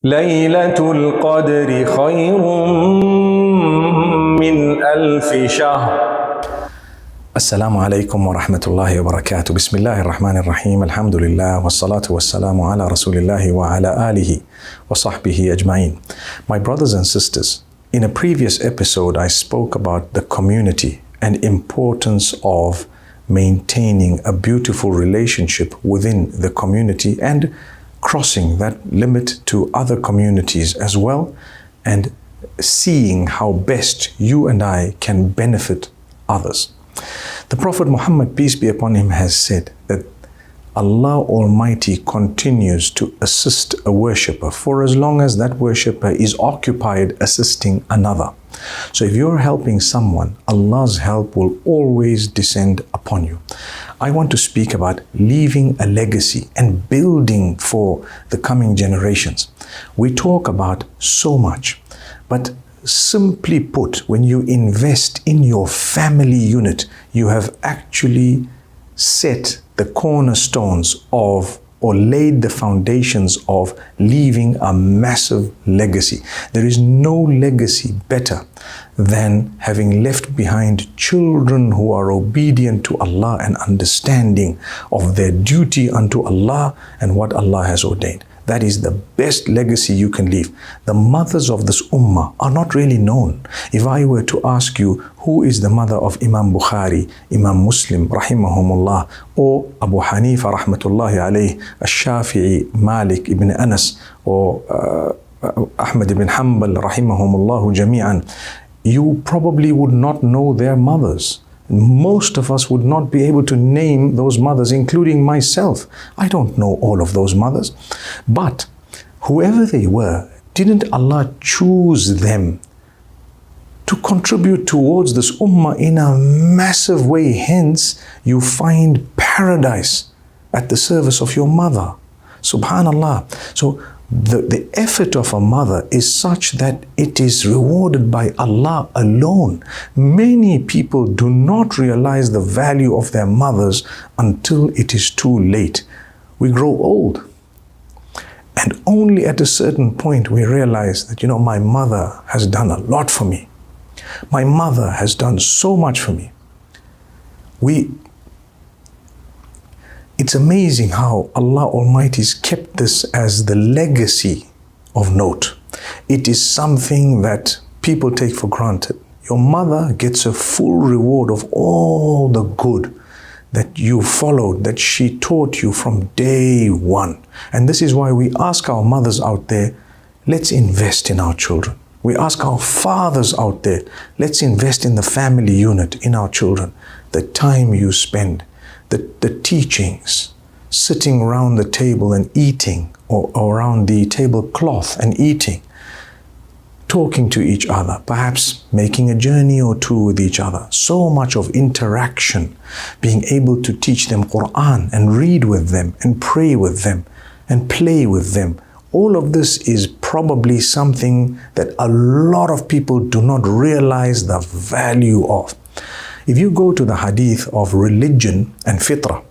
ليلة القدر خير من ألف شهر. السلام عليكم ورحمة الله وبركاته. بسم الله الرحمن الرحيم. الحمد لله والصلاة والسلام على رسول الله وعلى آله وصحبه أجمعين. My brothers and sisters, in a previous episode I spoke about the community and importance of maintaining a beautiful relationship within the community and crossing that limit to other communities as well, and seeing how best you and I can benefit others. The Prophet Muhammad, peace be upon him, has said that Allah Almighty continues to assist a worshipper for as long as that worshipper is occupied assisting another. So if you're helping someone, Allah's help will always descend upon you. I want to speak about leaving a legacy and building for the coming generations. We talk about so much, but simply put, when you invest in your family unit, you have actually set the cornerstones of, or laid the foundations of, leaving a massive legacy. There is no legacy better than having left behind children who are obedient to Allah and understanding of their duty unto Allah and what Allah has ordained. That is the best legacy you can leave. The mothers of this ummah are not really known. If I were to ask you, who is the mother of Imam Bukhari, Imam Muslim, rahimahumullah, or Abu Hanifa, rahmatullahi alayh, Al-Shafi'i, Malik ibn Anas, or Ahmad ibn Hanbal, rahimahumullahu jami'an, you probably would not know their mothers. Most of us would not be able to name those mothers, including myself. I don't know all of those mothers. But whoever they were, didn't Allah choose them to contribute towards this ummah in a massive way? Hence, you find paradise at the service of your mother. Subhanallah. So the effort of a mother is such that it is rewarded by Allah alone. Many people do not realize the value of their mothers until it is too late. We grow old, and only at a certain point we realize that, my mother has done a lot for me. My mother has done so much for me. It's amazing how Allah Almighty has kept this as the legacy of note. It is something that people take for granted. Your mother gets a full reward of all the good that you followed, that she taught you from day one. And this is why we ask our mothers out there, let's invest in our children. We ask our fathers out there, let's invest in the family unit, in our children. The time you spend, the teachings, sitting around the table and eating, or around the tablecloth and eating, talking to each other, perhaps making a journey or two with each other. So much of interaction, being able to teach them Quran and read with them and pray with them and play with them. All of this is probably something that a lot of people do not realize the value of. If you go to the hadith of religion and fitrah,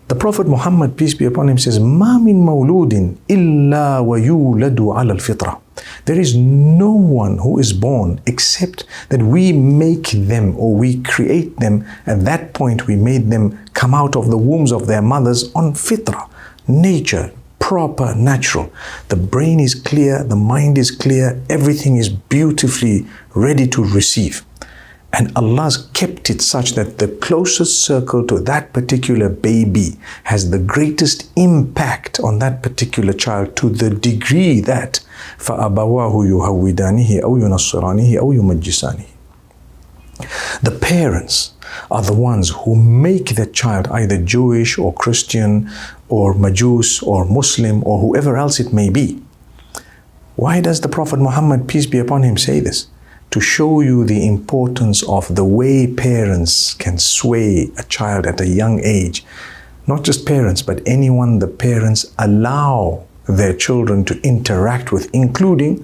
the Prophet Muhammad, peace be upon him, says, مَا مِن مَوْلُودٍ إِلَّا وَيُولَدُ عَلَى الْفِطْرَةِ. There is no one who is born except that we make them, or we create them. At that point we made them come out of the wombs of their mothers on fitrah, nature, proper, natural. The brain is clear, the mind is clear, everything is beautifully ready to receive. And Allah's kept it such that the closest circle to that particular baby has the greatest impact on that particular child, to the degree that فَأَبَوَاهُ يُهَوِّدَانِهِ أَوْ يُنَصِّرَانِهِ أَوْ يُمَجِّسَانِهِ. The parents are the ones who make that child either Jewish or Christian or Majus or Muslim or whoever else it may be. Why does the Prophet Muhammad, peace be upon him, say this? To show you the importance of the way parents can sway a child at a young age. Not just parents, but anyone the parents allow their children to interact with, including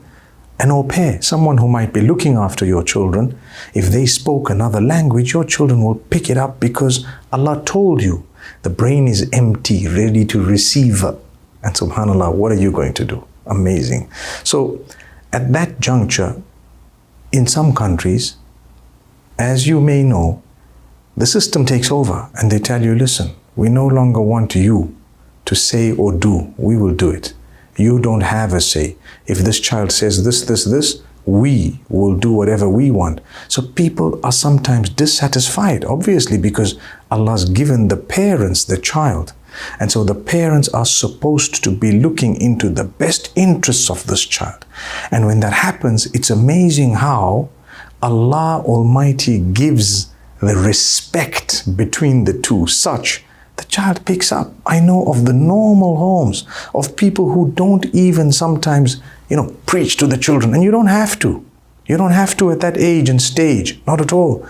an au pair, someone who might be looking after your children. If they spoke another language, your children will pick it up because Allah told you the brain is empty, ready to receive. And subhanAllah, what are you going to do? Amazing. So at that juncture, in some countries, as you may know, the system takes over and they tell you, listen, we no longer want you to say or do, we will do it. You don't have a say. If this child says this, we will do whatever we want. So people are sometimes dissatisfied, obviously, because Allah's given the parents the child. And so the parents are supposed to be looking into the best interests of this child. And when that happens, it's amazing how Allah Almighty gives the respect between the two such the child picks up. I know of the normal homes of people who don't even sometimes, preach to the children. And you don't have to. You don't have to at that age and stage. Not at all.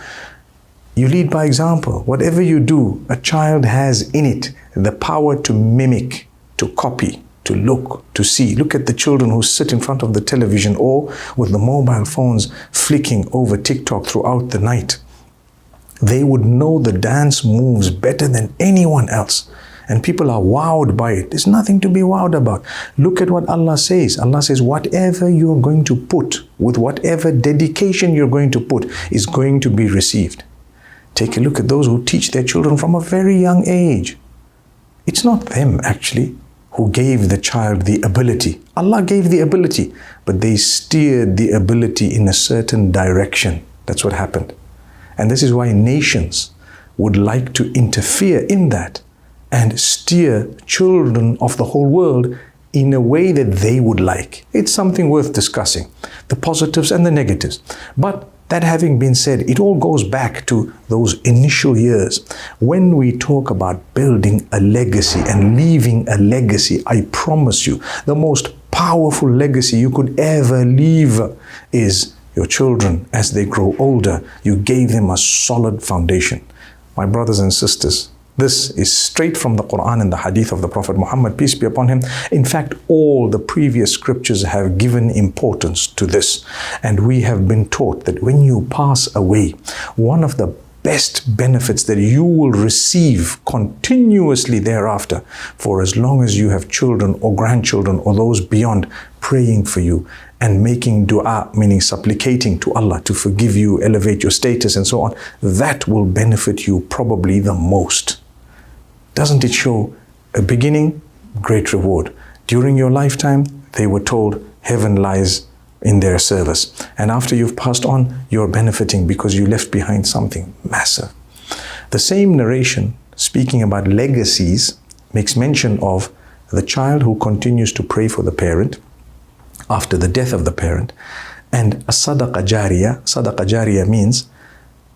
You lead by example. Whatever you do, a child has in it the power to mimic, to copy, to look, to see. Look at the children who sit in front of the television or with the mobile phones flicking over TikTok throughout the night. They would know the dance moves better than anyone else. And people are wowed by it. There's nothing to be wowed about. Look at what Allah says. Allah says, whatever you're going to put, with whatever dedication you're going to put, is going to be received. Take a look at those who teach their children from a very young age. It's not them, actually, who gave the child the ability. Allah gave the ability, but they steered the ability in a certain direction. That's what happened. And this is why nations would like to interfere in that and steer children of the whole world in a way that they would like. It's something worth discussing, the positives and the negatives. But that having been said, it all goes back to those initial years. When we talk about building a legacy and leaving a legacy, I promise you, the most powerful legacy you could ever leave is your children. As they grow older, you gave them a solid foundation. My brothers and sisters, this is straight from the Quran and the Hadith of the Prophet Muhammad, peace be upon him. In fact, all the previous scriptures have given importance to this. And we have been taught that when you pass away, one of the best benefits that you will receive continuously thereafter, for as long as you have children or grandchildren or those beyond praying for you and making dua, meaning supplicating to Allah to forgive you, elevate your status and so on, that will benefit you probably the most. Doesn't it show a beginning, great reward? During your lifetime, they were told heaven lies in their service. And after you've passed on, you're benefiting because you left behind something massive. The same narration, speaking about legacies, makes mention of the child who continues to pray for the parent after the death of the parent, and a sadaqah jariyah. Sadaqah jariyah means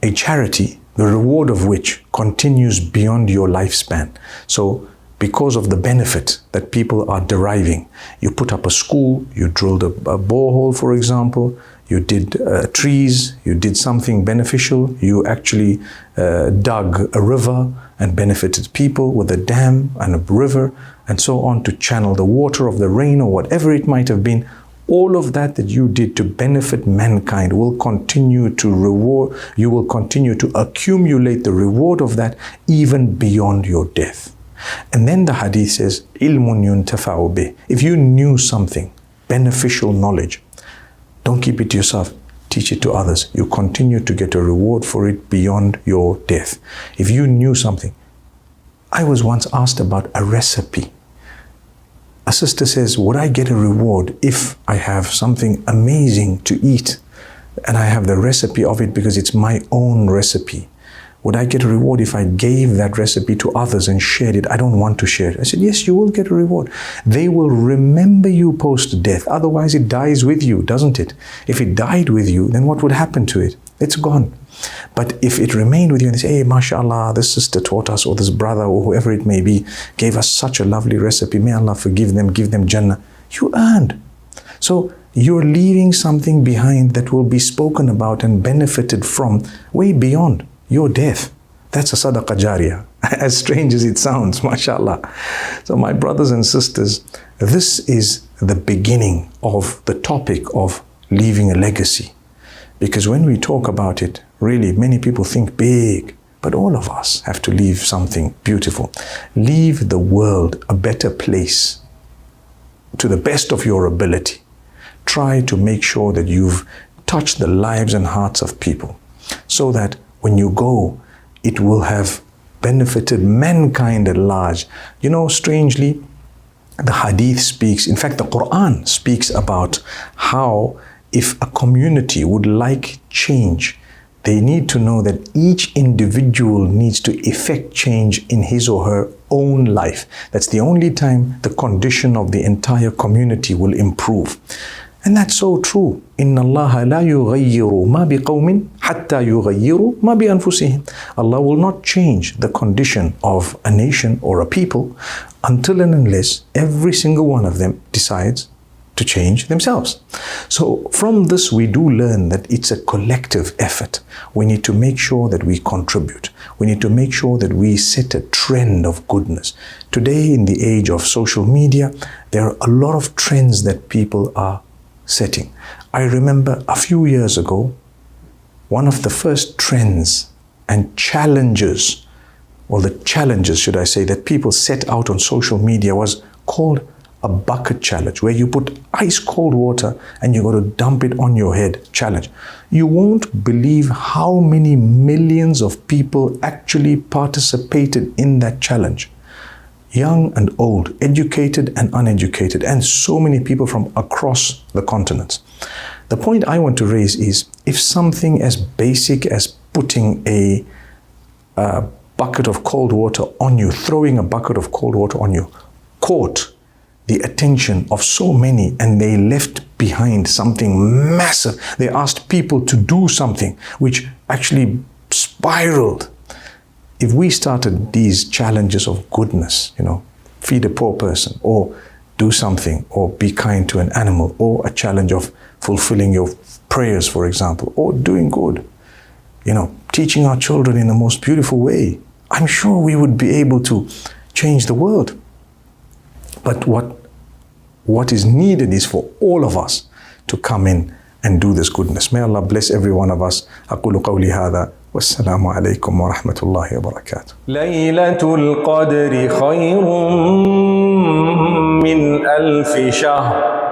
a charity, the reward of which continues beyond your lifespan. So because of the benefit that people are deriving, you put up a school, you drilled a borehole, for example, you did trees, you did something beneficial, you actually dug a river and benefited people with a dam and a river and so on to channel the water of the rain or whatever it might have been. All of that you did to benefit mankind will continue to reward, you will continue to accumulate the reward of that even beyond your death. And then the hadith says, ilmun yuntafa'u bih. If you knew something, beneficial knowledge, don't keep it to yourself, teach it to others. You continue to get a reward for it beyond your death. If you knew something, I was once asked about a recipe. A sister says, would I get a reward if I have something amazing to eat and I have the recipe of it because it's my own recipe? Would I get a reward if I gave that recipe to others and shared it? I don't want to share it. I said, yes, you will get a reward. They will remember you post-death. Otherwise, it dies with you, doesn't it? If it died with you, then what would happen to it? It's gone. But if it remained with you and they say, hey, mashallah, this sister taught us, or this brother, or whoever it may be, gave us such a lovely recipe, may Allah forgive them, give them Jannah, you earned. So you're leaving something behind that will be spoken about and benefited from way beyond your death. That's a sadaqah jariyah, as strange as it sounds, mashallah. So my brothers and sisters, this is the beginning of the topic of leaving a legacy. Because when we talk about it, really, many people think big, but all of us have to leave something beautiful. Leave the world a better place to the best of your ability, try to make sure that you've touched the lives and hearts of people, so that when you go, it will have benefited mankind at large. You know, strangely, the hadith speaks, in fact, the Quran speaks about how if a community would like change, they need to know that each individual needs to effect change in his or her own life. That's the only time the condition of the entire community will improve. And that's so true. إِنَّ اللَّهَ لَا يُغَيِّرُ مَا بِقَوْمٍ حَتَّى يُغَيِّرُوا مَا بِأَنفُسِهِمْ. Allah will not change the condition of a nation or a people until and unless every single one of them decides to change themselves. So from this we do learn that it's a collective effort. We need to make sure that we contribute. We need to make sure that we set a trend of goodness. Today, in the age of social media, there are a lot of trends that people are setting. I remember a few years ago, one of the first trends and challenges, or the challenges should I say, that people set out on social media was called a bucket challenge, where you put ice cold water and you got to dump it on your head challenge. You won't believe how many millions of people actually participated in that challenge. Young and old, educated and uneducated, and so many people from across the continents. The point I want to raise is, if something as basic as putting a bucket of cold water on you, throwing a bucket of cold water on you, caught the attention of so many, and they left behind something massive. They asked people to do something which actually spiraled. If we started these challenges of goodness, you know, feed a poor person, or do something, or be kind to an animal, or a challenge of fulfilling your prayers, for example, or doing good, you know, teaching our children in the most beautiful way, I'm sure we would be able to change the world. But what is needed is for all of us to come in and do this goodness. May Allah bless every one of us. أقول قولي هذا والسلام عليكم ورحمة الله وبركاته. ليلة القدر خير من 1000 شهر.